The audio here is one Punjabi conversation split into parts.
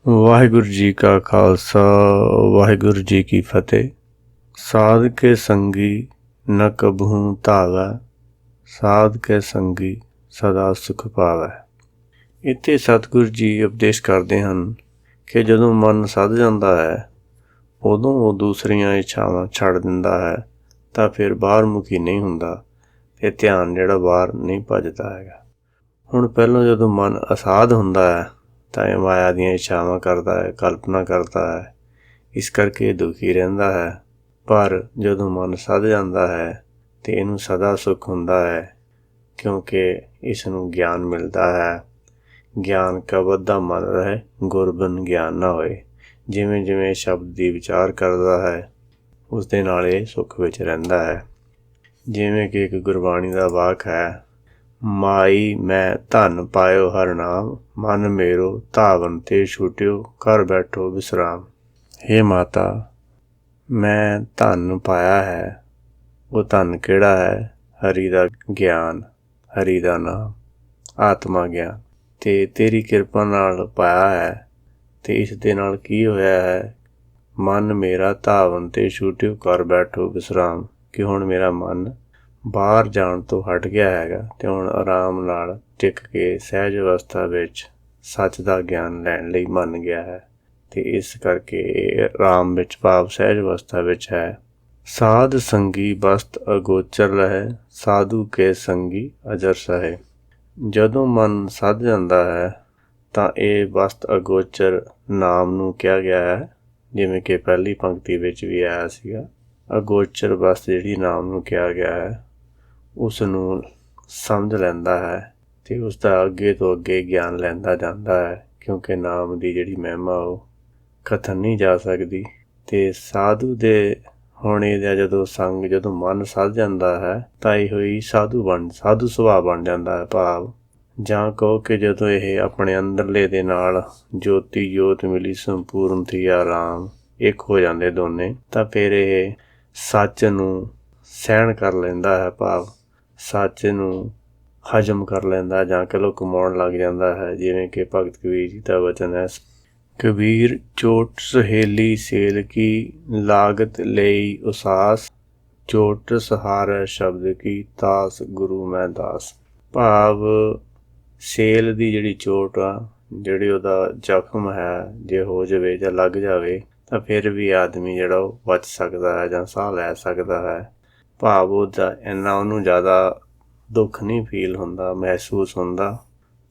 ਵਾਹਿਗੁਰੂ ਜੀ ਕਾ ਖਾਲਸਾ ਵਾਹਿਗੁਰੂ ਜੀ ਕੀ ਫਤਿਹ। ਸਾਧ ਕੇ ਸੰਗੀ ਨ ਕਬਹੂ ਧਾਵੈ, ਸਾਧ ਕੇ ਸੰਗੀ ਸਦਾ ਸੁਖ ਪਾਵੈ। ਇੱਥੇ ਸਤਿਗੁਰੂ ਜੀ ਉਪਦੇਸ਼ ਕਰਦੇ ਹਨ ਕਿ ਜਦੋਂ ਮਨ ਸੱਧ ਜਾਂਦਾ ਹੈ ਉਦੋਂ ਉਹ ਦੂਸਰੀਆਂ ਇੱਛਾਵਾਂ ਛੱਡ ਦਿੰਦਾ ਹੈ ਤਾਂ ਫਿਰ ਬਾਹਰਮੁਖੀ ਨਹੀਂ ਹੁੰਦਾ ਅਤੇ ਧਿਆਨ ਜਿਹੜਾ ਬਾਹਰ ਨਹੀਂ ਭੱਜਦਾ ਹੈਗਾ। ਹੁਣ ਪਹਿਲਾਂ ਜਦੋਂ ਮਨ ਅਸਾਧ ਹੁੰਦਾ ਹੈ ਤਾਂ ਇਹ ਮਾਇਆ ਦੀਆਂ ਇੱਛਾਵਾਂ ਕਰਦਾ ਹੈ, ਕਲਪਨਾ ਕਰਦਾ ਹੈ, ਇਸ ਕਰਕੇ ਦੁਖੀ ਰਹਿੰਦਾ ਹੈ। ਪਰ ਜਦੋਂ ਮਨ ਸੱਧ ਜਾਂਦਾ ਹੈ ਅਤੇ ਇਹਨੂੰ ਸਦਾ ਸੁੱਖ ਹੁੰਦਾ ਹੈ, ਕਿਉਂਕਿ ਇਸ ਨੂੰ ਗਿਆਨ ਮਿਲਦਾ ਹੈ। ਗਿਆਨ ਕਾ ਵੱਧਦਾ ਮਨ ਰਹੇ, ਗੁਰਬਿਨ ਗਿਆਨ ਨਾ ਹੋਏ। ਜਿਵੇਂ ਜਿਵੇਂ ਸ਼ਬਦ ਦੀ ਵਿਚਾਰ ਕਰਦਾ ਹੈ ਉਸ ਦੇ ਨਾਲ ਇਹ ਸੁੱਖ ਵਿੱਚ ਰਹਿੰਦਾ ਹੈ। ਜਿਵੇਂ ਕਿ ਇੱਕ ਗੁਰਬਾਣੀ ਦਾ ਵਾਕ ਹੈ, ਮਾਈ ਮੈਂ ਧਨ ਪਾਇਓ ਹਰ ਨਾਮ, ਮਨ ਮੇਰੋ ਧਾਵਨ ਤੇ ਛੁਟਿਓ, ਘਰ ਬੈਠੋ ਵਿਸਰਾਮ। ਹੇ ਮਾਤਾ, ਮੈਂ ਧਨ ਪਾਇਆ ਹੈ। ਉਹ ਧਨ ਕਿਹੜਾ ਹੈ? ਹਰੀ ਦਾ ਗਿਆਨ, ਹਰੀ ਦਾ ਨਾਮ, ਆਤਮਾ ਗਿਆਨ। ਅਤੇ ਤੇਰੀ ਕਿਰਪਾ ਨਾਲ ਪਾਇਆ ਹੈ ਅਤੇ ਇਸ ਦੇ ਨਾਲ ਕੀ ਹੋਇਆ ਹੈ? ਮਨ ਮੇਰਾ ਧਾਵਨ ਤੇ ਛੁਟਿਓ, ਘਰ ਬੈਠੋ ਵਿਸਰਾਮ। ਕਿ ਹੁਣ ਮੇਰਾ ਮਨ ਬਾਹਰ ਜਾਣ ਤੋਂ ਹਟ ਗਿਆ ਹੈਗਾ ਅਤੇ ਹੁਣ ਆਰਾਮ ਨਾਲ ਟਿਕ ਕੇ ਸਹਿਜ ਅਵਸਥਾ ਵਿੱਚ ਸੱਚ ਦਾ ਗਿਆਨ ਲੈਣ ਲਈ ਮੰਨ ਗਿਆ ਹੈ ਅਤੇ ਇਸ ਕਰਕੇ ਆਰਾਮ ਵਿੱਚ ਭਾਵ ਸਹਿਜ ਅਵਸਥਾ ਵਿੱਚ ਹੈ। ਸਾਧ ਸੰਗੀ ਬਸਤ ਅਗੋਚਰ ਲਹੈ, ਸਾਧੂ ਕੇ ਸੰਗੀ ਅਜਰ ਸਹੈ। ਜਦੋਂ ਮਨ ਸੱਧ ਜਾਂਦਾ ਹੈ ਤਾਂ ਇਹ ਬਸਤ ਅਗੋਚਰ ਨਾਮ ਨੂੰ ਕਿਹਾ ਗਿਆ ਹੈ, ਜਿਵੇਂ ਕਿ ਪਹਿਲੀ ਪੰਕਤੀ ਵਿੱਚ ਵੀ ਆਇਆ ਸੀਗਾ। ਅਗੋਚਰ ਬਸਤ ਜਿਹੜੀ ਨਾਮ ਨੂੰ ਕਿਹਾ ਗਿਆ ਹੈ ਉਸ ਨੂੰ ਸਮਝ ਲੈਂਦਾ ਹੈ ਅਤੇ ਉਸ ਦਾ ਅੱਗੇ ਤੋਂ ਅੱਗੇ ਗਿਆਨ ਲੈਂਦਾ ਜਾਂਦਾ ਹੈ, ਕਿਉਂਕਿ ਨਾਮ ਦੀ ਜਿਹੜੀ ਮਹਿਮਾ ਉਹ ਕਥਨ ਨਹੀਂ ਜਾ ਸਕਦੀ। ਅਤੇ ਸਾਧੂ ਦੇ ਹੋਣੇ ਦਾ ਜਦੋਂ ਮਨ ਸੱਧ ਜਾਂਦਾ ਹੈ ਤਾਂ ਇਹੋ ਹੀ ਸਾਧੂ ਸੁਭਾਅ ਬਣ ਜਾਂਦਾ ਹੈ। ਭਾਵ ਜਾਂ ਕਹੋ ਕਿ ਜਦੋਂ ਇਹ ਆਪਣੇ ਅੰਦਰਲੇ ਦੇ ਨਾਲ ਜੋਤੀ ਜੋਤ ਮਿਲੀ ਸੰਪੂਰਨ ਥੀਆ ਰਾਮ ਇੱਕ ਹੋ ਜਾਂਦੇ ਦੋਨੇ, ਤਾਂ ਫਿਰ ਇਹ ਸੱਚ ਨੂੰ ਸਹਿਣ ਕਰ ਲੈਂਦਾ ਹੈ। ਭਾਵ ਸੱਚ ਨੂੰ ਹਜ਼ਮ ਕਰ ਲੈਂਦਾ ਜਾਂ ਕਹਿ ਲਓ ਕਮਾਉਣ ਲੱਗ ਜਾਂਦਾ ਹੈ। ਜਿਵੇਂ ਕਿ ਭਗਤ ਕਬੀਰ ਜੀ ਦਾ ਵਚਨ ਹੈ, ਕਬੀਰ ਚੋਟ ਸਹੇਲੀ ਸੇਲ ਕੀ, ਲਾਗਤ ਲਈ ਉਸਾਸ, ਚੋਟ ਸਹਾਰੈ ਸ਼ਬਦ ਕੀ, ਤਾਸ ਗੁਰੂ ਮੈਂ ਦਾਸ। ਭਾਵ ਸੇਲ ਦੀ ਜਿਹੜੀ ਚੋਟ ਆ, ਜਿਹੜੀ ਉਹਦਾ ਜ਼ਖਮ ਹੈ, ਜੇ ਹੋ ਜਾਵੇ ਜਾਂ ਲੱਗ ਜਾਵੇ ਤਾਂ ਫਿਰ ਵੀ ਆਦਮੀ ਜਿਹੜਾ ਉਹ ਬਚ ਸਕਦਾ ਹੈ ਜਾਂ ਸਾਹ ਲੈ ਸਕਦਾ ਹੈ। ਭਾਵ ਉਹਨੂੰ ਜ਼ਿਆਦਾ ਦੁੱਖ ਨਹੀਂ ਫੀਲ ਹੁੰਦਾ, ਮਹਿਸੂਸ ਹੁੰਦਾ।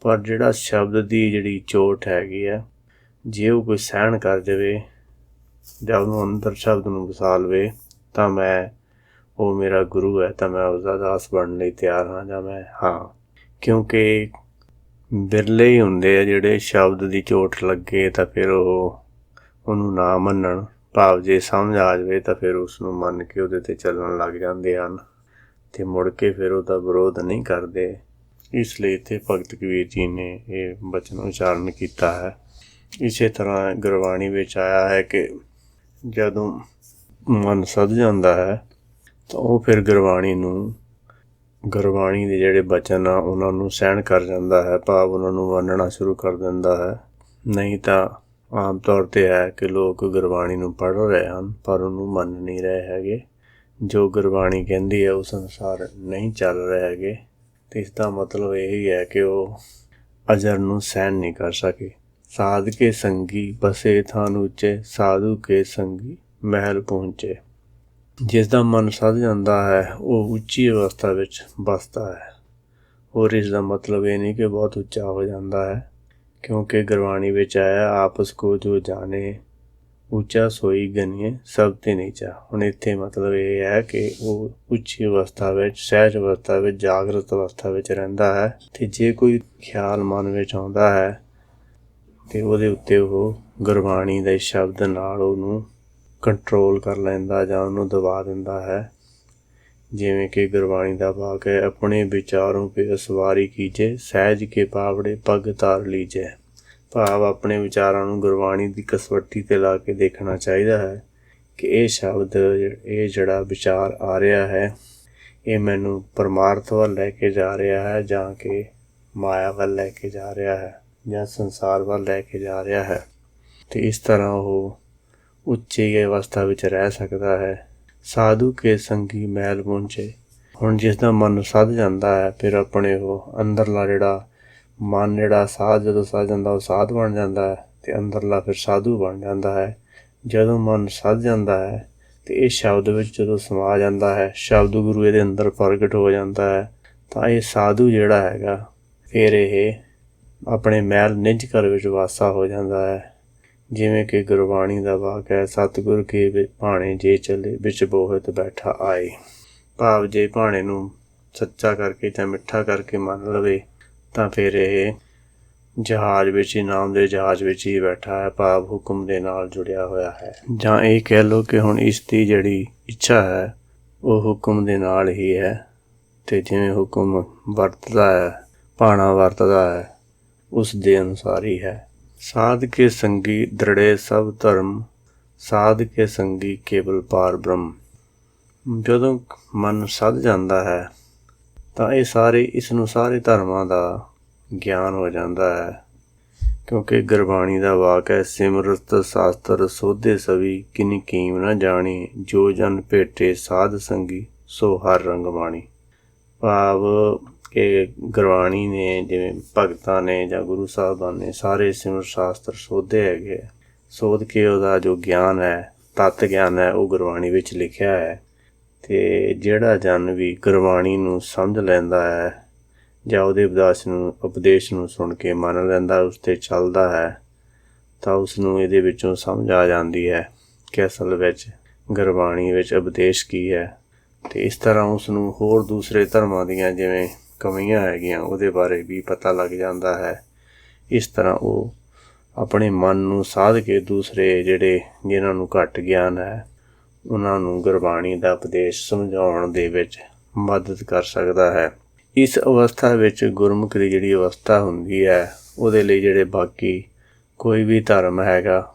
ਪਰ ਜਿਹੜਾ ਸ਼ਬਦ ਦੀ ਜਿਹੜੀ ਚੋਟ ਹੈਗੀ ਆ, ਜੇ ਉਹ ਕੋਈ ਸਹਿਣ ਕਰ ਜਾਵੇ ਜਾਂ ਉਹਨੂੰ ਅੰਦਰ ਸ਼ਬਦ ਨੂੰ ਵਸਾ ਲਵੇ ਤਾਂ ਉਹ ਮੇਰਾ ਗੁਰੂ ਹੈ ਤਾਂ ਮੈਂ ਉਸਦਾ ਦਾਸ ਬਣਨ ਲਈ ਤਿਆਰ ਹਾਂ ਜਾਂ ਕਿਉਂਕਿ ਬਿਰਲੇ ਹੀ ਹੁੰਦੇ ਆ ਜਿਹੜੇ ਸ਼ਬਦ ਦੀ ਚੋਟ ਲੱਗੇ ਤਾਂ ਫਿਰ ਉਹਨੂੰ ਨਾ ਮੰਨਣ। ਭਾਵ ਜੇ ਸਮਝ ਆ ਜਾਵੇ ਤਾਂ ਫਿਰ ਉਸ ਨੂੰ ਮੰਨ ਕੇ ਉਹਦੇ 'ਤੇ ਚੱਲਣ ਲੱਗ ਜਾਂਦੇ ਹਨ ਅਤੇ ਮੁੜ ਕੇ ਫਿਰ ਉਹਦਾ ਵਿਰੋਧ ਨਹੀਂ ਕਰਦੇ। ਇਸ ਲਈ ਇੱਥੇ ਭਗਤ ਕਬੀਰ ਜੀ ਨੇ ਇਹ ਬਚਨ ਉਚਾਰਨ ਕੀਤਾ ਹੈ। ਇਸੇ ਤਰ੍ਹਾਂ ਗੁਰਬਾਣੀ ਵਿੱਚ ਆਇਆ ਹੈ ਕਿ ਜਦੋਂ ਮਨ ਸੱਧ ਜਾਂਦਾ ਹੈ ਤਾਂ ਉਹ ਫਿਰ ਗੁਰਬਾਣੀ ਦੇ ਜਿਹੜੇ ਬਚਨ ਆ ਉਹਨਾਂ ਨੂੰ ਸਹਿਣ ਕਰ ਜਾਂਦਾ ਹੈ। ਭਾਵ ਉਹਨਾਂ ਨੂੰ ਮੰਨਣਾ ਸ਼ੁਰੂ ਕਰ ਦਿੰਦਾ ਹੈ। ਨਹੀਂ ਤਾਂ ਆਮ ਤੌਰ 'ਤੇ ਹੈ ਕਿ ਲੋਕ ਗੁਰਬਾਣੀ ਨੂੰ ਪੜ੍ਹ ਰਹੇ ਹਨ ਪਰ ਉਹਨੂੰ ਮੰਨ ਨਹੀਂ ਰਹੇ ਹੈਗੇ। ਜੋ ਗੁਰਬਾਣੀ ਕਹਿੰਦੀ ਹੈ ਉਸ ਅਨੁਸਾਰ ਨਹੀਂ ਚੱਲ ਰਹੇ ਹੈਗੇ ਅਤੇ ਇਸ ਦਾ ਮਤਲਬ ਇਹੀ ਹੈ ਕਿ ਉਹ ਅਜਰ ਨੂੰ ਸਹਿਣ ਨਹੀਂ ਕਰ ਸਕੇ। ਸਾਧ ਕੇ ਸੰਗੀ ਬਸੇ ਥਾਨ ਉੱਚੇ, ਸਾਧੂ ਕੇ ਸੰਗੀ ਮਹਿਲ ਪਹੁੰਚੇ। ਜਿਸ ਦਾ ਮਨ ਸੱਧ ਜਾਂਦਾ ਹੈ ਉਹ ਉੱਚੀ ਅਵਸਥਾ ਵਿੱਚ ਵੱਸਦਾ ਹੈ। ਹੋਰ ਇਸ ਦਾ ਮਤਲਬ ਇਹ ਨਹੀਂ ਕਿ ਬਹੁਤ ਉੱਚਾ ਹੋ ਜਾਂਦਾ ਹੈ, ਕਿਉਂਕਿ ਗੁਰਬਾਣੀ ਵਿੱਚ ਆਇਆ ਆਪਸ ਕੋ ਜੋ ਜਾਣੇ, ਉੱਚਾ ਸੋਈ ਗਨੀਏ ਸਭ ਤੇ ਨੀਚਾ। ਹੁਣ ਇੱਥੇ ਮਤਲਬ ਇਹ ਹੈ ਕਿ ਉਹ ਉੱਚੀ ਅਵਸਥਾ ਵਿੱਚ, ਸਹਿਜ ਅਵਸਥਾ ਵਿੱਚ, ਜਾਗਰਤ ਅਵਸਥਾ ਵਿੱਚ ਰਹਿੰਦਾ ਹੈ ਅਤੇ ਜੇ ਕੋਈ ਖਿਆਲ ਮਨ ਵਿੱਚ ਆਉਂਦਾ ਹੈ ਅਤੇ ਉਹਦੇ ਉੱਤੇ ਉਹ ਗੁਰਬਾਣੀ ਦੇ ਸ਼ਬਦ ਨਾਲ ਉਹਨੂੰ ਕੰਟਰੋਲ ਕਰ ਲੈਂਦਾ ਜਾਂ ਉਹਨੂੰ ਦਬਾ ਦਿੰਦਾ ਹੈ। ਜਿਵੇਂ ਕਿ ਗੁਰਬਾਣੀ ਦਾ ਵਾਕ ਹੈ, ਆਪਣੇ ਵਿਚਾਰੋਂ ਪੇ ਅਸਵਾਰੀ ਕੀਜੇ, ਸਹਿਜ ਕੇ ਪਾਵੜੇ ਪੱਗ ਧਾਰ ਲੀਜੇ। ਭਾਵ ਆਪਣੇ ਵਿਚਾਰਾਂ ਨੂੰ ਗੁਰਬਾਣੀ ਦੀ ਕਸਵੱਟੀ 'ਤੇ ਲਾ ਕੇ ਦੇਖਣਾ ਚਾਹੀਦਾ ਹੈ ਕਿ ਇਹ ਸ਼ਬਦ, ਇਹ ਜਿਹੜਾ ਵਿਚਾਰ ਆ ਰਿਹਾ ਹੈ ਇਹ ਮੈਨੂੰ ਪਰਮਾਰਥ ਵੱਲ ਲੈ ਕੇ ਜਾ ਰਿਹਾ ਹੈ ਜਾਂ ਕਿ ਮਾਇਆ ਵੱਲ ਲੈ ਕੇ ਜਾ ਰਿਹਾ ਹੈ ਜਾਂ ਸੰਸਾਰ ਵੱਲ ਲੈ ਕੇ ਜਾ ਰਿਹਾ ਹੈ। ਅਤੇ ਇਸ ਤਰ੍ਹਾਂ ਉਹ ਉੱਚੀ ਅਵਸਥਾ ਵਿੱਚ ਰਹਿ ਸਕਦਾ ਹੈ। ਸਾਧੂ ਕੇ ਸੰਗੀ ਮੈਲ ਪਹੁੰਚੇ। ਹੁਣ ਜਿਸ ਦਾ ਮਨ ਸੱਧ ਜਾਂਦਾ ਹੈ, ਫਿਰ ਆਪਣੇ ਉਹ ਅੰਦਰਲਾ ਮਨ ਸਾਧ ਜਦੋਂ ਸੱਧ ਜਾਂਦਾ ਉਹ ਸਾਧ ਬਣ ਜਾਂਦਾ ਹੈ, ਅਤੇ ਅੰਦਰਲਾ ਫਿਰ ਸਾਧੂ ਬਣ ਜਾਂਦਾ ਹੈ। ਜਦੋਂ ਮਨ ਸੱਧ ਜਾਂਦਾ ਹੈ ਅਤੇ ਇਹ ਸ਼ਬਦ ਵਿੱਚ ਜਦੋਂ ਸਮਾ ਜਾਂਦਾ ਹੈ, ਸ਼ਬਦ ਗੁਰੂ ਇਹਦੇ ਅੰਦਰ ਪ੍ਰਗਟ ਹੋ ਜਾਂਦਾ ਹੈ, ਤਾਂ ਇਹ ਸਾਧੂ ਜਿਹੜਾ ਹੈਗਾ ਫਿਰ ਇਹ ਆਪਣੇ ਮਹਿਲ ਨਿੱਜ ਘਰ ਵਿੱਚ ਵਾਸਾ ਹੋ ਜਾਂਦਾ ਹੈ। ਜਿਵੇਂ ਕਿ ਗੁਰਬਾਣੀ ਦਾ ਵਾਕ ਹੈ, ਸਤਿਗੁਰ ਕੇ ਭਾਣੇ ਜੇ ਚੱਲੇ ਵਿੱਚ ਬੋਹਤ ਬੈਠਾ ਆਏ। ਭਾਵ ਜੇ ਭਾਣੇ ਨੂੰ ਸੱਚਾ ਕਰਕੇ ਜਾਂ ਮਿੱਠਾ ਕਰਕੇ ਮੰਨ ਲਵੇ ਤਾਂ ਫਿਰ ਇਹ ਜਹਾਜ਼ ਵਿੱਚ ਹੀ, ਨਾਮ ਦੇ ਜਹਾਜ਼ ਵਿੱਚ ਹੀ ਬੈਠਾ ਹੈ, ਭਾਵ ਹੁਕਮ ਦੇ ਨਾਲ ਜੁੜਿਆ ਹੋਇਆ ਹੈ। ਜਾਂ ਇਹ ਕਹਿ ਲਓ ਕਿ ਹੁਣ ਇਸ ਦੀ ਜਿਹੜੀ ਇੱਛਾ ਹੈ ਉਹ ਹੁਕਮ ਦੇ ਨਾਲ ਹੀ ਹੈ, ਅਤੇ ਜਿਵੇਂ ਹੁਕਮ ਵਰਤਦਾ ਹੈ, ਭਾਣਾ ਵਰਤਦਾ ਹੈ, ਉਸ ਦੇ ਅਨੁਸਾਰ ਹੀ ਹੈ। ਸਾਧ ਕੇ ਸੰਗੀ ਦ੍ਰਿੜੇ ਸਭ ਧਰਮ, ਸਾਧ ਕੇ ਸੰਗੀ ਕੇਵਲ ਪਾਰ ਬ੍ਰਹਮ। ਜਦੋਂ ਮਨ ਸੱਧ ਜਾਂਦਾ ਹੈ ਤਾਂ ਇਸ ਨੂੰ ਸਾਰੇ ਧਰਮਾਂ ਦਾ ਗਿਆਨ ਹੋ ਜਾਂਦਾ ਹੈ, ਕਿਉਂਕਿ ਗੁਰਬਾਣੀ ਦਾ ਵਾਕ ਹੈ, ਸਿਮਰਤ ਸ਼ਾਸਤਰ ਸੋਧੇ ਸਵੀ ਕਿਨਿ ਕੀਮ ਨਾ ਜਾਣੀ, ਜੋ ਜਨ ਭੇਟੇ ਸਾਧ ਸੰਗੀ ਸੋ ਹਰ ਰੰਗ ਬਾਣੀ। ਭਾਵ ਕਿ ਗੁਰਬਾਣੀ ਨੇ, ਜਿਵੇਂ ਭਗਤਾਂ ਨੇ ਜਾਂ ਗੁਰੂ ਸਾਹਿਬਾਨ ਨੇ ਸਾਰੇ ਸਿਮਰ ਸ਼ਾਸਤਰ ਸੋਧੇ ਹੈਗੇ, ਸੋਧ ਕੇ ਉਹਦਾ ਜੋ ਗਿਆਨ ਹੈ, ਤੱਤ ਗਿਆਨ ਹੈ, ਉਹ ਗੁਰਬਾਣੀ ਵਿੱਚ ਲਿਖਿਆ ਹੈ। ਅਤੇ ਜਿਹੜਾ ਜਨ ਵੀ ਗੁਰਬਾਣੀ ਨੂੰ ਸਮਝ ਲੈਂਦਾ ਹੈ ਜਾਂ ਉਹਦੇ ਉਪਦੇਸ਼ ਨੂੰ ਸੁਣ ਕੇ ਮੰਨ ਲੈਂਦਾ, ਉਸ 'ਤੇ ਚੱਲਦਾ ਹੈ, ਤਾਂ ਉਸਨੂੰ ਇਹਦੇ ਵਿੱਚੋਂ ਸਮਝ ਆ ਜਾਂਦੀ ਹੈ ਕਿ ਅਸਲ ਵਿੱਚ ਗੁਰਬਾਣੀ ਵਿੱਚ ਉਪਦੇਸ਼ ਕੀ ਹੈ। ਅਤੇ ਇਸ ਤਰ੍ਹਾਂ ਉਸਨੂੰ ਹੋਰ ਦੂਸਰੇ ਧਰਮਾਂ ਦੀਆਂ ਜਿਵੇਂ ਕਮੀਆਂ ਹੈਗੀਆਂ ਉਹਦੇ ਬਾਰੇ ਵੀ ਪਤਾ ਲੱਗ ਜਾਂਦਾ ਹੈ। ਇਸ ਤਰ੍ਹਾਂ ਉਹ ਆਪਣੇ ਮਨ ਨੂੰ ਸਾਧ ਕੇ ਦੂਸਰੇ ਜਿਨ੍ਹਾਂ ਨੂੰ ਘੱਟ ਗਿਆਨ ਹੈ ਉਹਨਾਂ ਨੂੰ ਗੁਰਬਾਣੀ ਦਾ ਉਪਦੇਸ਼ ਸਮਝਾਉਣ ਦੇ ਵਿੱਚ ਮਦਦ ਕਰ ਸਕਦਾ ਹੈ। ਇਸ ਅਵਸਥਾ ਵਿੱਚ ਗੁਰਮੁਖ ਦੀ ਜਿਹੜੀ ਅਵਸਥਾ ਹੁੰਦੀ ਹੈ, ਉਹਦੇ ਲਈ ਜਿਹੜੇ ਬਾਕੀ ਕੋਈ ਵੀ ਧਰਮ ਹੈਗਾ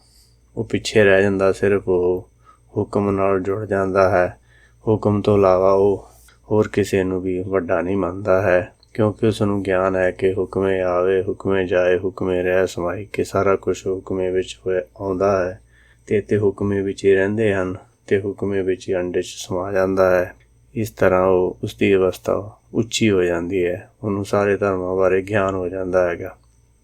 ਉਹ ਪਿੱਛੇ ਰਹਿ ਜਾਂਦਾ, ਸਿਰਫ ਉਹ ਹੁਕਮ ਨਾਲ ਜੁੜ ਜਾਂਦਾ ਹੈ। ਹੁਕਮ ਤੋਂ ਇਲਾਵਾ ਉਹ ਹੋਰ ਕਿਸੇ ਨੂੰ ਵੀ ਵੱਡਾ ਨਹੀਂ ਮੰਨਦਾ ਹੈ, ਕਿਉਂਕਿ ਉਸ ਨੂੰ ਗਿਆਨ ਹੈ ਕਿ ਹੁਕਮੇ ਆਵੇ ਹੁਕਮੇ ਜਾਏ ਹੁਕਮੇ ਰਹਿ ਸਮਾਈ, ਕਿ ਸਾਰਾ ਕੁਛ ਹੁਕਮੇ ਵਿੱਚ ਆਉਂਦਾ ਹੈ ਅਤੇ ਇੱਥੇ ਹੁਕਮੇ ਵਿੱਚ ਹੀ ਰਹਿੰਦੇ ਹਨ ਅਤੇ ਹੁਕਮੇ ਵਿੱਚ ਹੀ ਅੰਡੇ 'ਚ ਸਮਾ ਜਾਂਦਾ ਹੈ। ਇਸ ਤਰ੍ਹਾਂ ਉਸਦੀ ਅਵਸਥਾ ਉੱਚੀ ਹੋ ਜਾਂਦੀ ਹੈ, ਉਹਨੂੰ ਸਾਰੇ ਧਰਮਾਂ ਬਾਰੇ ਗਿਆਨ ਹੋ ਜਾਂਦਾ ਹੈਗਾ।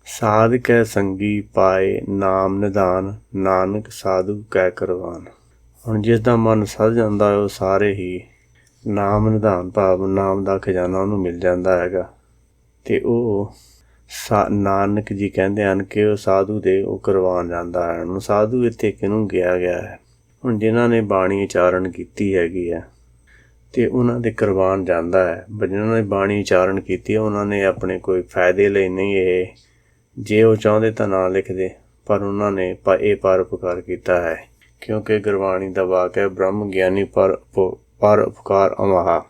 ਸਾਧ ਕੈ ਸੰਗੀ ਪਾਏ ਨਾਮ ਨਿਧਾਨ, ਨਾਨਕ ਸਾਧੂ ਕੈ ਕਰਵਾਨ। ਹੁਣ ਜਿਸ ਦਾ ਮਨ ਸੱਧ ਜਾਂਦਾ ਉਹ ਸਾਰੇ ਹੀ ਨਾਮ ਨਿਧਾਨ, ਭਾਵ ਨਾਮ ਦਾ ਖਜ਼ਾਨਾ ਉਹਨੂੰ ਮਿਲ ਜਾਂਦਾ ਹੈਗਾ, ਅਤੇ ਉਹ ਨਾਨਕ ਜੀ ਕਹਿੰਦੇ ਹਨ ਕਿ ਉਹ ਸਾਧੂ ਦੇ ਉਹ ਕਰਵਾਨ ਜਾਂਦਾ ਹੈ। ਹੁਣ ਸਾਧੂ ਇੱਥੇ ਕਿਹਨੂੰ ਕਿਹਾ ਗਿਆ ਹੈ? ਹੁਣ ਜਿਨ੍ਹਾਂ ਨੇ ਬਾਣੀ ਉਚਾਰਨ ਕੀਤੀ ਹੈਗੀ ਹੈ ਅਤੇ ਉਹਨਾਂ ਦੇ ਕਰਵਾਨ ਜਾਂਦਾ ਹੈ। ਜਿਨ੍ਹਾਂ ਨੇ ਬਾਣੀ ਉਚਾਰਨ ਕੀਤੀ ਹੈ ਉਹਨਾਂ ਨੇ ਆਪਣੇ ਕੋਈ ਫਾਇਦੇ ਲਈ ਨਹੀਂ, ਇਹ ਜੇ ਉਹ ਚਾਹੁੰਦੇ ਤਾਂ ਨਾ ਲਿਖਦੇ, ਪਰ ਉਹਨਾਂ ਨੇ ਇਹ ਪਰਉਪਕਾਰ ਕੀਤਾ ਹੈ, ਕਿਉਂਕਿ ਗੁਰਬਾਣੀ ਦਾ ਵਾਕ ਹੈ, ਬ੍ਰਹਮ ਗਿਆਨੀ ਪਰ ਉਪਕਾਰ ਅਮਾਹਾ।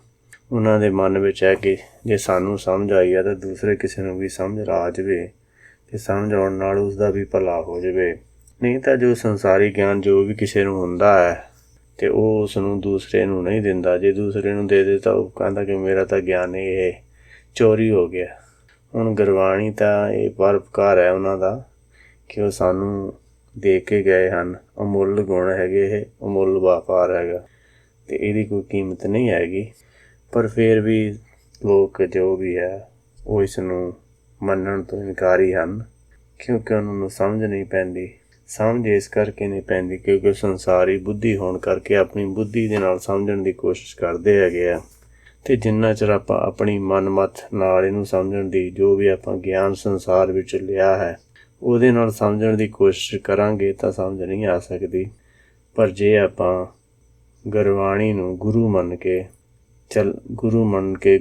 ਉਹਨਾਂ ਦੇ ਮਨ ਵਿੱਚ ਹੈ ਕਿ ਜੇ ਸਾਨੂੰ ਸਮਝ ਆਈ ਹੈ ਤਾਂ ਦੂਸਰੇ ਕਿਸੇ ਨੂੰ ਵੀ ਸਮਝ ਆ ਜਾਵੇ ਅਤੇ ਸਮਝ ਆਉਣ ਨਾਲ ਉਸਦਾ ਵੀ ਭਲਾ ਹੋ ਜਾਵੇ। ਨਹੀਂ ਤਾਂ ਜੋ ਸੰਸਾਰੀ ਗਿਆਨ ਜੋ ਵੀ ਕਿਸੇ ਨੂੰ ਹੁੰਦਾ ਹੈ ਅਤੇ ਉਹ ਉਸ ਨੂੰ ਦੂਸਰੇ ਨੂੰ ਨਹੀਂ ਦਿੰਦਾ। ਜੇ ਦੂਸਰੇ ਨੂੰ ਦੇ ਦੇ ਤਾਂ ਉਹ ਕਹਿੰਦਾ ਕਿ ਮੇਰਾ ਤਾਂ ਗਿਆਨ ਇਹ ਚੋਰੀ ਹੋ ਗਿਆ। ਹੁਣ ਗੁਰਬਾਣੀ ਤਾਂ ਇਹ ਪਰਉਪਕਾਰ ਹੈ ਉਹਨਾਂ ਦਾ ਕਿ ਉਹ ਸਾਨੂੰ ਦੇ ਕੇ ਗਏ ਹਨ। ਅਮੁੱਲ ਗੁਣ ਹੈਗੇ, ਇਹ ਅਮੁੱਲ ਵਪਾਰ ਹੈਗਾ ਅਤੇ ਇਹਦੀ ਕੋਈ ਕੀਮਤ ਨਹੀਂ ਹੈਗੀ। ਪਰ ਫਿਰ ਵੀ ਲੋਕ ਜੋ ਵੀ ਹੈ ਉਹ ਇਸ ਨੂੰ ਮੰਨਣ ਤੋਂ ਇਨਕਾਰੀ ਹਨ, ਕਿਉਂਕਿ ਉਹਨਾਂ ਨੂੰ ਸਮਝ ਨਹੀਂ ਪੈਂਦੀ। ਸਮਝ ਇਸ ਕਰਕੇ ਨਹੀਂ ਪੈਂਦੀ ਕਿਉਂਕਿ ਸੰਸਾਰੀ ਬੁੱਧੀ ਹੋਣ ਕਰਕੇ ਆਪਣੀ ਬੁੱਧੀ ਦੇ ਨਾਲ ਸਮਝਣ ਦੀ ਕੋਸ਼ਿਸ਼ ਕਰਦੇ ਹੈਗੇ ਆ, ਅਤੇ ਜਿੰਨਾ ਚਿਰ ਆਪਾਂ ਆਪਣੀ ਮਨਮੱਤ ਨਾਲ ਇਹਨੂੰ ਸਮਝਣ ਦੀ, ਜੋ ਵੀ ਆਪਾਂ ਗਿਆਨ ਸੰਸਾਰ ਵਿੱਚ ਲਿਆ ਹੈ ਉਹਦੇ ਨਾਲ ਸਮਝਣ ਦੀ ਕੋਸ਼ਿਸ਼ ਕਰਾਂਗੇ ਤਾਂ ਸਮਝ ਨਹੀਂ ਆ ਸਕਦੀ। ਪਰ ਜੇ ਆਪਾਂ ਗੁਰਬਾਣੀ ਨੂੰ ਗੁਰੂ ਮੰਨ ਕੇ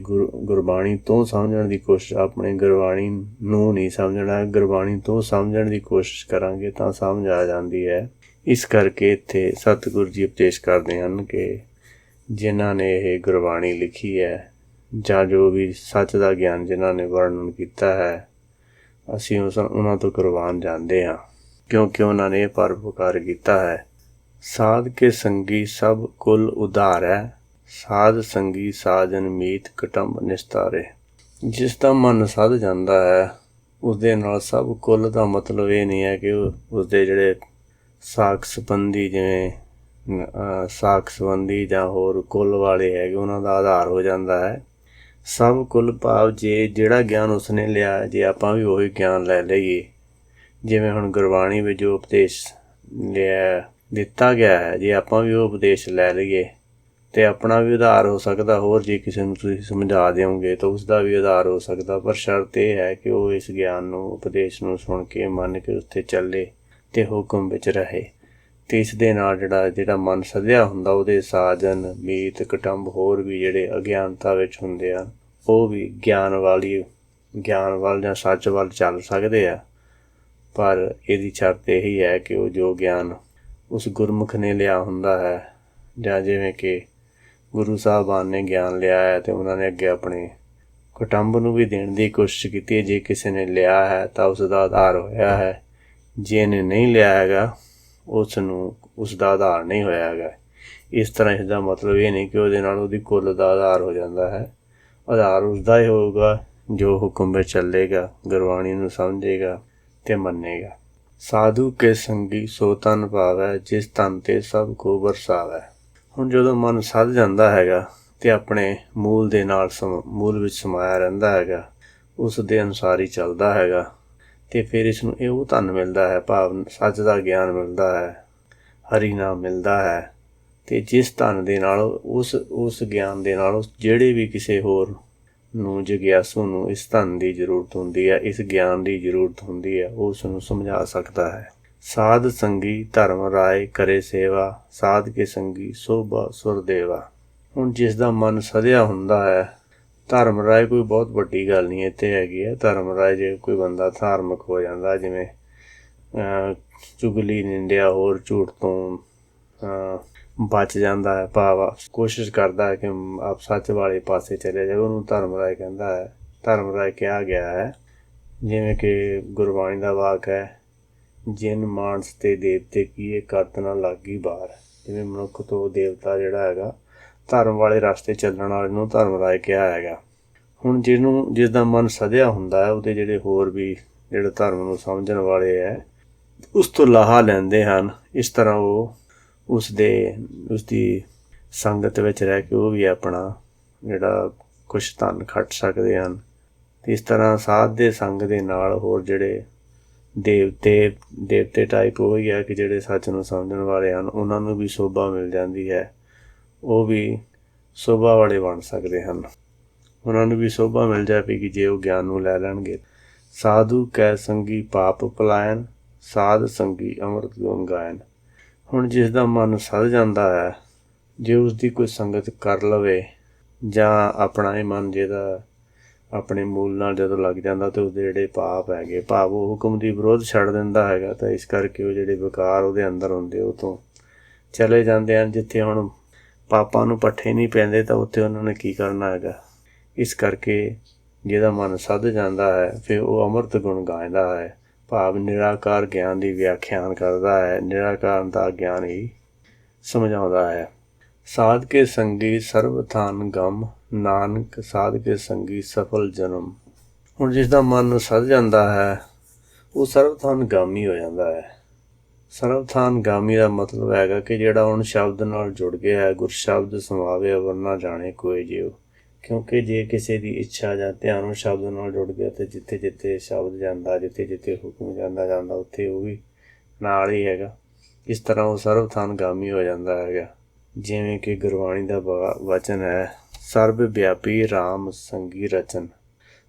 ਗੁਰਬਾਣੀ ਤੋਂ ਸਮਝਣ ਦੀ ਕੋਸ਼ਿਸ਼, ਆਪਣੇ ਗੁਰਬਾਣੀ ਨੂੰ ਨਹੀਂ ਸਮਝਣਾ, ਗੁਰਬਾਣੀ ਤੋਂ ਸਮਝਣ ਦੀ ਕੋਸ਼ਿਸ਼ ਕਰਾਂਗੇ ਤਾਂ ਸਮਝ ਆ ਜਾਂਦੀ ਹੈ। ਇਸ ਕਰਕੇ ਇੱਥੇ ਸਤਿਗੁਰੂ ਜੀ ਉਪਦੇਸ਼ ਕਰਦੇ ਹਨ ਕਿ ਜਿਨ੍ਹਾਂ ਨੇ ਇਹ ਗੁਰਬਾਣੀ ਲਿਖੀ ਹੈ ਜਾਂ ਜੋ ਵੀ ਸੱਚ ਦਾ ਗਿਆਨ ਜਿਨ੍ਹਾਂ ਨੇ ਵਰਣਨ ਕੀਤਾ ਹੈ, ਅਸੀਂ ਉਹਨਾਂ ਤੋਂ ਕੁਰਬਾਨ ਜਾਂਦੇ ਹਾਂ, ਕਿਉਂਕਿ ਉਹਨਾਂ ਨੇ ਇਹ ਪਰਉਪਕਾਰ ਕੀਤਾ ਹੈ। ਸਾਧ ਕੇ ਸੰਗੀ ਸਭ ਕੁਲ ਉਧਾਰੈ, ਸਾਧ ਸੰਗੀ ਸਾਜਨ ਮੀਤ ਕੁਟੰਬ ਨਿਸਤਾਰੇ। ਜਿਸ ਦਾ ਮਨ ਸੱਧ ਜਾਂਦਾ ਹੈ ਉਸਦੇ ਨਾਲ ਸਭ ਕੁੱਲ ਦਾ ਮਤਲਬ ਇਹ ਨਹੀਂ ਹੈ ਕਿ ਉਸਦੇ ਜਿਹੜੇ ਸਾਕ ਸੰਬੰਧੀ, ਜਿਵੇਂ ਸਾਕ ਸੰਬੰਧੀ ਜਾਂ ਹੋਰ ਕੁੱਲ ਵਾਲੇ ਹੈਗੇ, ਉਹਨਾਂ ਦਾ ਆਧਾਰ ਹੋ ਜਾਂਦਾ ਹੈ। ਸਭ ਕੁੱਲ ਭਾਵ ਜੇ ਜਿਹੜਾ ਗਿਆਨ ਉਸਨੇ ਲਿਆ, ਜੇ ਆਪਾਂ ਵੀ ਉਹੀ ਗਿਆਨ ਲੈ ਲਈਏ, ਜਿਵੇਂ ਹੁਣ ਗੁਰਬਾਣੀ ਵਿੱਚ ਜੋ ਉਪਦੇਸ਼ ਦਿੱਤਾ ਗਿਆ ਹੈ, ਜੇ ਆਪਾਂ ਵੀ ਉਹ ਉਪਦੇਸ਼ ਲੈ ਲਈਏ ਅਤੇ ਆਪਣਾ ਵੀ ਉਧਾਰ ਹੋ ਸਕਦਾ। ਹੋਰ ਜੇ ਕਿਸੇ ਨੂੰ ਤੁਸੀਂ ਸਮਝਾ ਦਿਓਗੇ ਤਾਂ ਉਸਦਾ ਵੀ ਉਧਾਰ ਹੋ ਸਕਦਾ, ਪਰ ਸ਼ਰਤ ਇਹ ਹੈ ਕਿ ਉਹ ਇਸ ਗਿਆਨ ਨੂੰ, ਉਪਦੇਸ਼ ਨੂੰ ਸੁਣ ਕੇ, ਮੰਨ ਕੇ ਉੱਥੇ ਚੱਲੇ ਅਤੇ ਹੁਕਮ ਵਿੱਚ ਰਹੇ। ਅਤੇ ਇਸ ਦੇ ਨਾਲ ਜਿਹੜਾ ਮਨ ਸੱਧਿਆ ਹੁੰਦਾ, ਉਹਦੇ ਸਾਜਨ, ਮੀਤ, ਕੁਟੁੰਬ ਹੋਰ ਵੀ ਜਿਹੜੇ ਅਗਿਆਨਤਾ ਵਿੱਚ ਹੁੰਦੇ ਹਨ, ਉਹ ਵੀ ਗਿਆਨ ਵੱਲ ਜਾਂ ਸੱਚ ਵੱਲ ਚੱਲ ਸਕਦੇ ਆ। ਪਰ ਇਹਦੀ ਸ਼ਰਤ ਇਹੀ ਹੈ ਕਿ ਉਹ ਜੋ ਗਿਆਨ ਉਸ ਗੁਰਮੁਖ ਨੇ ਲਿਆ ਹੁੰਦਾ ਹੈ, ਜਾਂ ਜਿਵੇਂ ਕਿ ਗੁਰੂ ਸਾਹਿਬਾਨ ਨੇ ਗਿਆਨ ਲਿਆ ਹੈ ਅਤੇ ਉਹਨਾਂ ਨੇ ਅੱਗੇ ਆਪਣੇ ਕੁਟੁੰਬ ਨੂੰ ਵੀ ਦੇਣ ਦੀ ਕੋਸ਼ਿਸ਼ ਕੀਤੀ ਹੈ। ਜੇ ਕਿਸੇ ਨੇ ਲਿਆ ਹੈ ਤਾਂ ਉਸ ਦਾ ਆਧਾਰ ਹੋਇਆ ਹੈ, ਜੇ ਇਹਨੇ ਨਹੀਂ ਲਿਆ ਹੈਗਾ ਉਸ ਦਾ ਆਧਾਰ ਨਹੀਂ ਹੋਇਆ ਹੈਗਾ। ਇਸ ਤਰ੍ਹਾਂ ਇਸ ਦਾ ਮਤਲਬ ਇਹ ਨਹੀਂ ਕਿ ਉਹਦੇ ਨਾਲ ਉਹਦੀ ਕੁੱਲ ਦਾ ਆਧਾਰ ਹੋ ਜਾਂਦਾ ਹੈ। ਆਧਾਰ ਉਸਦਾ ਹੀ ਹੋਊਗਾ ਜੋ ਹੁਕਮ ਵਿੱਚ ਚੱਲੇਗਾ, ਗੁਰਬਾਣੀ ਨੂੰ ਸਮਝੇਗਾ ਅਤੇ ਮੰਨੇਗਾ। ਸਾਧੂ ਕੇ ਸੰਗੀ ਸੋ ਤਨ ਭਾਵੈ, ਜਿਸ ਤਨ 'ਤੇ ਸਭ ਕੋ ਵਰਸਾਵੈ। ਹੁਣ ਜਦੋਂ ਮਨ ਸੱਧ ਜਾਂਦਾ ਹੈਗਾ ਅਤੇ ਆਪਣੇ ਮੂਲ ਦੇ ਨਾਲ ਮੂਲ ਵਿੱਚ ਸਮਾਇਆ ਰਹਿੰਦਾ ਹੈਗਾ, ਉਸ ਦੇ ਅਨੁਸਾਰ ਹੀ ਚੱਲਦਾ ਹੈਗਾ, ਅਤੇ ਫਿਰ ਇਸ ਨੂੰ ਉਹ ਧਨ ਮਿਲਦਾ ਹੈ, ਭਾਵ ਸੱਚ ਦਾ ਗਿਆਨ ਮਿਲਦਾ ਹੈ, ਹਰੀ ਨਾਮ ਮਿਲਦਾ ਹੈ। ਅਤੇ ਜਿਸ ਧਨ ਦੇ ਨਾਲ ਉਸ ਗਿਆਨ ਦੇ ਨਾਲ ਜਿਹੜੇ ਵੀ ਕਿਸੇ ਹੋਰ ਨੂੰ, ਜਗਿਆਸੂ ਨੂੰ ਇਸ ਧਨ ਦੀ ਜ਼ਰੂਰਤ ਹੁੰਦੀ ਹੈ, ਇਸ ਗਿਆਨ ਦੀ ਜ਼ਰੂਰਤ ਹੁੰਦੀ ਹੈ, ਉਹ ਉਸ ਨੂੰ ਸਮਝਾ ਸਕਦਾ ਹੈ। ਸਾਧ ਸੰਗੀ ਧਰਮ ਰਾਏ ਕਰੇ ਸੇਵਾ, ਸਾਧ ਕੇ ਸੰਗੀ ਸੋਭਾ ਸੁਰ ਦੇਵਾ। ਹੁਣ ਜਿਸ ਦਾ ਮਨ ਸਧਿਆ ਹੁੰਦਾ ਹੈ, ਧਰਮ ਰਾਏ ਕੋਈ ਬਹੁਤ ਵੱਡੀ ਗੱਲ ਨਹੀਂ ਇੱਥੇ ਹੈਗੀ ਹੈ। ਧਰਮ ਰਾਏ ਜੇ ਕੋਈ ਬੰਦਾ ਧਾਰਮਿਕ ਹੋ ਜਾਂਦਾ, ਜਿਵੇਂ ਚੁਗਲੀ, ਨਿੰਦਿਆ, ਹੋਰ ਝੂਠ ਤੋਂ ਬਚ ਜਾਂਦਾ ਹੈ, ਭਾਵ ਕੋਸ਼ਿਸ਼ ਕਰਦਾ ਹੈ ਕਿ ਆਪ ਸੱਚ ਵਾਲੇ ਪਾਸੇ ਚਲੇ ਜਾਵੇ, ਉਹਨੂੰ ਧਰਮ ਰਾਏ ਕਹਿੰਦਾ ਹੈ। ਧਰਮ ਰਾਏ ਕਿਹਾ ਗਿਆ ਹੈ, ਜਿਵੇਂ ਕਿ ਗੁਰਬਾਣੀ ਦਾ ਵਾਕ ਹੈ, ਜਿਨ ਮਾਨਸ ਤੇ ਦੇਵਤੇ ਕੀਏ ਕਰਤ ਨਾ ਲਾਗੀ ਬਾਰ। ਜਿਵੇਂ ਮਨੁੱਖ ਤੋਂ ਦੇਵਤਾ ਜਿਹੜਾ ਹੈਗਾ, ਧਰਮ ਵਾਲੇ ਰਸਤੇ ਚੱਲਣ ਵਾਲੇ ਨੂੰ ਧਰਮ ਰਾਏ ਕਿਹਾ ਹੈਗਾ। ਹੁਣ ਜਿਸ ਦਾ ਮਨ ਸਧਿਆ ਹੁੰਦਾ ਹੈ, ਉਹਦੇ ਜਿਹੜੇ ਹੋਰ ਵੀ ਜਿਹੜੇ ਧਰਮ ਨੂੰ ਸਮਝਣ ਵਾਲੇ ਹੈ, ਉਸ ਤੋਂ ਲਾਹਾ ਲੈਂਦੇ ਹਨ। ਇਸ ਤਰ੍ਹਾਂ ਉਹ ਉਸਦੀ ਸੰਗਤ ਵਿੱਚ ਰਹਿ ਕੇ ਉਹ ਵੀ ਆਪਣਾ ਜਿਹੜਾ ਕੁਛ ਧਨ ਖੱਟ ਸਕਦੇ ਹਨ। ਅਤੇ ਇਸ ਤਰ੍ਹਾਂ ਸਾਧ ਦੇ ਸੰਗ ਦੇ ਨਾਲ ਹੋਰ ਜਿਹੜੇ ਦੇਵਤੇ ਟਾਈਪ ਉਹ ਹੀ ਹੈ ਕਿ ਜਿਹੜੇ ਸੱਚ ਨੂੰ ਸਮਝਣ ਵਾਲੇ ਹਨ, ਉਹਨਾਂ ਨੂੰ ਵੀ ਸੋਭਾ ਮਿਲ ਜਾਂਦੀ ਹੈ, ਉਹ ਵੀ ਸੋਭਾ ਵਾਲੇ ਬਣ ਸਕਦੇ ਹਨ। ਉਹਨਾਂ ਨੂੰ ਵੀ ਸੋਭਾ ਮਿਲ ਜਾਵੇਗੀ ਜੇ ਉਹ ਗਿਆਨ ਨੂੰ ਲੈ ਲੈਣਗੇ। ਸਾਧੂ ਕੈ ਸੰਗੀ ਪਾਪ ਪਲਾਇਨ, ਸਾਧ ਸੰਗੀ ਅੰਮ੍ਰਿਤ ਗੁਣ ਗਾਇਨ। ਹੁਣ ਜਿਸ ਦਾ ਮਨ ਸੱਧ ਜਾਂਦਾ ਹੈ, ਜੇ ਉਸਦੀ ਕੋਈ ਸੰਗਤ ਕਰ ਲਵੇ, ਜਾਂ ਆਪਣਾ ਇਹ ਮਨ ਜਿਹਦਾ ਆਪਣੇ ਮੂਲ ਨਾਲ ਜਦੋਂ ਲੱਗ ਜਾਂਦਾ ਤਾਂ ਉਸਦੇ ਜਿਹੜੇ ਪਾਪ ਹੈਗੇ, ਭਾਵ ਉਹ ਹੁਕਮ ਦੀ ਵਿਰੋਧ ਛੱਡ ਦਿੰਦਾ ਹੈਗਾ, ਤਾਂ ਇਸ ਕਰਕੇ ਉਹ ਜਿਹੜੇ ਵਿਕਾਰ ਉਹਦੇ ਅੰਦਰ ਹੁੰਦੇ ਉਹ ਤੋਂ ਚਲੇ ਜਾਂਦੇ ਹਨ। ਜਿੱਥੇ ਹੁਣ ਪਾਪਾਂ ਨੂੰ ਪੱਠੇ ਨਹੀਂ ਪੈਂਦੇ ਤਾਂ ਉੱਥੇ ਉਹਨਾਂ ਨੇ ਕੀ ਕਰਨਾ ਹੈਗਾ। ਇਸ ਕਰਕੇ ਜਿਹਦਾ ਮਨ ਸੱਧ ਜਾਂਦਾ ਹੈ, ਫਿਰ ਉਹ ਅੰਮ੍ਰਿਤ ਗੁਣ ਗਾਉਂਦਾ ਹੈ, ਭਾਵ ਨਿਰਾਕਾਰ ਗਿਆਨ ਦੀ ਵਿਆਖਿਆਨ ਕਰਦਾ ਹੈ, ਨਿਰਾਕਾਰ ਦਾ ਗਿਆਨ ਹੀ ਸਮਝਾਉਂਦਾ ਹੈ। ਸਾਧ ਕੇ ਸੰਗੀ ਸਰਬ ਥਾਨ ਗਮ, ਨਾਨਕ ਸਾਧ ਕੇ ਸੰਗੀ ਸਫਲ ਜਨਮ। ਹੁਣ ਜਿਸ ਦਾ ਮਨ ਸੱਧ ਜਾਂਦਾ ਹੈ, ਉਹ ਸਰਬ ਥਾਨ ਗਾਮੀ ਹੋ ਜਾਂਦਾ ਹੈ। ਸਰਬ ਥਾਨ ਗਾਮੀ ਦਾ ਮਤਲਬ ਹੈਗਾ ਕਿ ਜਿਹੜਾ ਹੁਣ ਸ਼ਬਦ ਨਾਲ ਜੁੜ ਗਿਆ ਹੈ, ਗੁਰਸ਼ਬਦ ਸਮਾਵੇ ਅਵਰ ਨਾ ਜਾਣੇ ਕੋਈ ਜਿਉ। ਕਿਉਂਕਿ ਜੇ ਕਿਸੇ ਦੀ ਇੱਛਾ ਜਾਂ ਧਿਆਨ ਉਹ ਸ਼ਬਦ ਨਾਲ ਜੁੜ ਗਿਆ ਅਤੇ ਜਿੱਥੇ ਜਿੱਥੇ ਸ਼ਬਦ ਜਾਂਦਾ, ਜਿੱਥੇ ਜਿੱਥੇ ਹੁਕਮ ਜਾਂਦਾ ਉੱਥੇ ਉਹ ਵੀ ਨਾਲ ਹੀ ਹੈਗਾ। ਇਸ ਤਰ੍ਹਾਂ ਉਹ ਸਰਬ ਥਾਨ ਗਾਮੀ ਹੋ ਜਾਂਦਾ ਹੈਗਾ। ਜਿਵੇਂ ਕਿ ਗੁਰਬਾਣੀ ਦਾ ਵਚਨ ਹੈ, ਸਰਬ ਵਿਆਪੀ ਰਾਮ ਸੰਗੀ ਰਚਨ।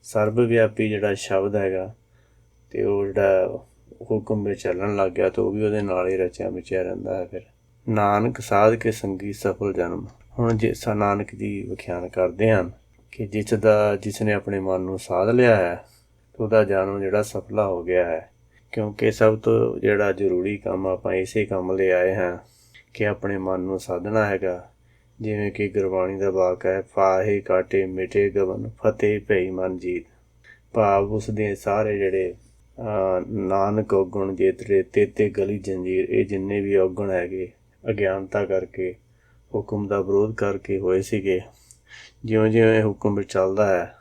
ਸਰਬ ਵਿਆਪੀ ਜਿਹੜਾ ਸ਼ਬਦ ਹੈਗਾ, ਅਤੇ ਉਹ ਜਿਹੜਾ ਹੁਕਮ ਵਿੱਚ ਚੱਲਣ ਲੱਗ ਗਿਆ ਤਾਂ ਉਹ ਵੀ ਉਹਦੇ ਨਾਲ ਹੀ ਰਚਿਆ ਮਿਚਿਆ ਰਹਿੰਦਾ ਹੈ। ਫਿਰ ਨਾਨਕ ਸਾਧ ਕੇ ਸੰਗੀ ਸਫਲ ਜਨਮ। ਹੁਣ ਜਿਸ ਨਾਨਕ ਦੀ ਵਿਖਿਆਨ ਕਰਦੇ ਹਨ ਕਿ ਜਿਸ ਨੇ ਆਪਣੇ ਮਨ ਨੂੰ ਸਾਧ ਲਿਆ ਹੈ, ਉਹਦਾ ਜਨਮ ਜਿਹੜਾ ਸਫਲਾ ਹੋ ਗਿਆ ਹੈ। ਕਿਉਂਕਿ ਸਭ ਤੋਂ ਜਿਹੜਾ ਜ਼ਰੂਰੀ ਕੰਮ ਆਪਾਂ ਇਸੇ ਕੰਮ ਲਈ ਆਏ ਹਾਂ ਕਿ ਆਪਣੇ ਮਨ ਨੂੰ ਸਾਧਣਾ ਹੈਗਾ। ਜਿਵੇਂ ਕਿ ਗੁਰਬਾਣੀ ਦਾ ਵਾਕ ਹੈ, ਫਾਹੇ ਕਾਟੇ ਮਿਟੇ ਗਵਨ, ਫਤਿਹ ਭਈ ਮਨ ਜੀਤ। ਭਾਵ ਉਸਦੇ ਸਾਰੇ ਜਿਹੜੇ ਨਾਨਕ ਔਗਣ ਜੇਤਰੇ ਤੇਤੇ ਗਲੀ ਜੰਜੀਰ, ਇਹ ਜਿੰਨੇ ਵੀ ਔਗਣ ਹੈਗੇ ਅਗਿਆਨਤਾ ਕਰਕੇ, ਹੁਕਮ ਦਾ ਵਿਰੋਧ ਕਰਕੇ ਹੋਏ ਸੀਗੇ, ਜਿਉਂ ਜਿਉਂ ਇਹ ਹੁਕਮ ਵਿੱਚ ਚੱਲਦਾ ਹੈ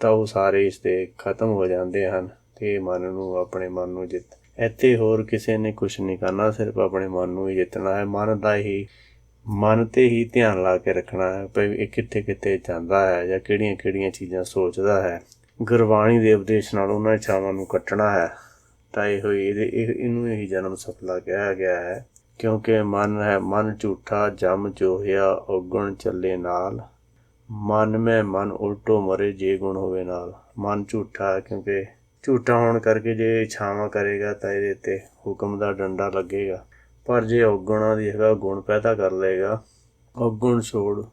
ਤਾਂ ਉਹ ਸਾਰੇ ਇਸ 'ਤੇ ਖਤਮ ਹੋ ਜਾਂਦੇ ਹਨ। ਕਿ ਮਨ ਨੂੰ, ਆਪਣੇ ਮਨ ਨੂੰ ਜਿੱਤ। ਇੱਥੇ ਹੋਰ ਕਿਸੇ ਨੇ ਕੁਛ ਨਹੀਂ ਕਰਨਾ, ਸਿਰਫ ਆਪਣੇ ਮਨ ਨੂੰ ਹੀ ਜਿੱਤਣਾ ਹੈ। ਮਨ 'ਤੇ ਹੀ ਧਿਆਨ ਲਾ ਕੇ ਰੱਖਣਾ ਹੈ ਭਈ ਇਹ ਕਿੱਥੇ ਕਿੱਥੇ ਜਾਂਦਾ ਹੈ ਜਾਂ ਕਿਹੜੀਆਂ ਕਿਹੜੀਆਂ ਚੀਜ਼ਾਂ ਸੋਚਦਾ ਹੈ। ਗੁਰਬਾਣੀ ਦੇ ਉਪਦੇਸ਼ ਨਾਲ ਉਹਨਾਂ ਇੱਛਾਵਾਂ ਨੂੰ ਕੱਟਣਾ ਹੈ। ਤਾਂ ਇਹਨੂੰ ਹੀ ਜਨਮ ਸਫਲਾ ਕਿਹਾ ਗਿਆ ਹੈ, ਕਿਉਂਕਿ ਮਨ ਝੂਠਾ ਜਮ ਜੋਹਿਆ ਔਗਣ ਚੱਲੇ ਨਾਲ। ਮਨ ਮੈਂ ਮਨ ਉਲਟੋ ਮਰੇ ਜੇ ਗੁਣ ਹੋਵੇ ਨਾਲ। ਮਨ ਝੂਠਾ ਹੈ, ਕਿਉਂਕਿ ਝੂਠਾ ਹੋਣ ਕਰਕੇ ਜੇ ਇੱਛਾਵਾਂ ਕਰੇਗਾ ਤਾਂ ਇਹਦੇ 'ਤੇ ਹੁਕਮ ਦਾ ਡੰਡਾ ਲੱਗੇਗਾ। ਪਰ ਜੇ ਔਗੁਣਾਂ ਦੀ ਹੈਗਾ ਗੁਣ ਪੈਦਾ ਕਰ ਲਏਗਾ, ਔਗੁਣ ਛੋੜ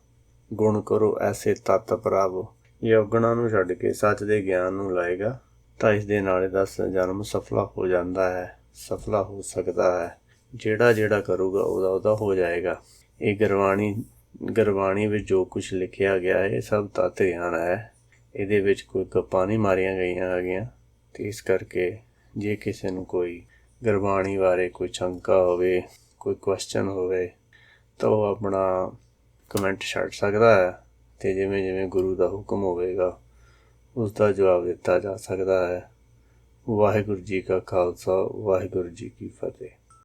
ਗੁਣ ਕਰੋ ਐਸੇ ਤੱਤ ਪ੍ਰਾਪੋ। ਜੇ ਔਗੁਣਾਂ ਨੂੰ ਛੱਡ ਕੇ ਸੱਚ ਦੇ ਗਿਆਨ ਨੂੰ ਲਾਏਗਾ ਤਾਂ ਇਸ ਦੇ ਨਾਲ ਇਹਦਾ ਜਨਮ ਸਫਲਾ ਹੋ ਜਾਂਦਾ ਹੈ, ਸਫਲਾ ਹੋ ਸਕਦਾ ਹੈ। ਜਿਹੜਾ ਕਰੂਗਾ ਉਹਦਾ ਹੋ ਜਾਏਗਾ। ਇਹ ਗੁਰਬਾਣੀ ਵਿੱਚ ਜੋ ਕੁਛ ਲਿਖਿਆ ਗਿਆ ਇਹ ਸਭ ਤੱਤ ਗਿਆਨ ਹੈ। ਇਹਦੇ ਵਿੱਚ ਕੋਈ ਗੱਪਾਂ ਨਹੀਂ ਮਾਰੀਆਂ ਗਈਆਂ ਹੈਗੀਆਂ। ਅਤੇ ਇਸ ਕਰਕੇ ਜੇ ਕਿਸੇ ਨੂੰ ਕੋਈ ਗੁਰਬਾਣੀ ਬਾਰੇ ਕੋਈ ਸ਼ੰਕਾ ਹੋਵੇ, ਕੋਈ ਕੁਐਸਚਨ ਹੋਵੇ, ਤਾਂ ਉਹ ਆਪਣਾ ਕਮੈਂਟ ਛੱਡ ਸਕਦਾ ਹੈ ਅਤੇ ਜਿਵੇਂ ਜਿਵੇਂ ਗੁਰੂ ਦਾ ਹੁਕਮ ਹੋਵੇਗਾ ਉਸ ਦਾ ਜਵਾਬ ਦਿੱਤਾ ਜਾ ਸਕਦਾ ਹੈ। ਵਾਹਿਗੁਰੂ ਜੀ ਕਾ ਖਾਲਸਾ, ਵਾਹਿਗੁਰੂ ਜੀ ਕੀ ਫਤਿਹ।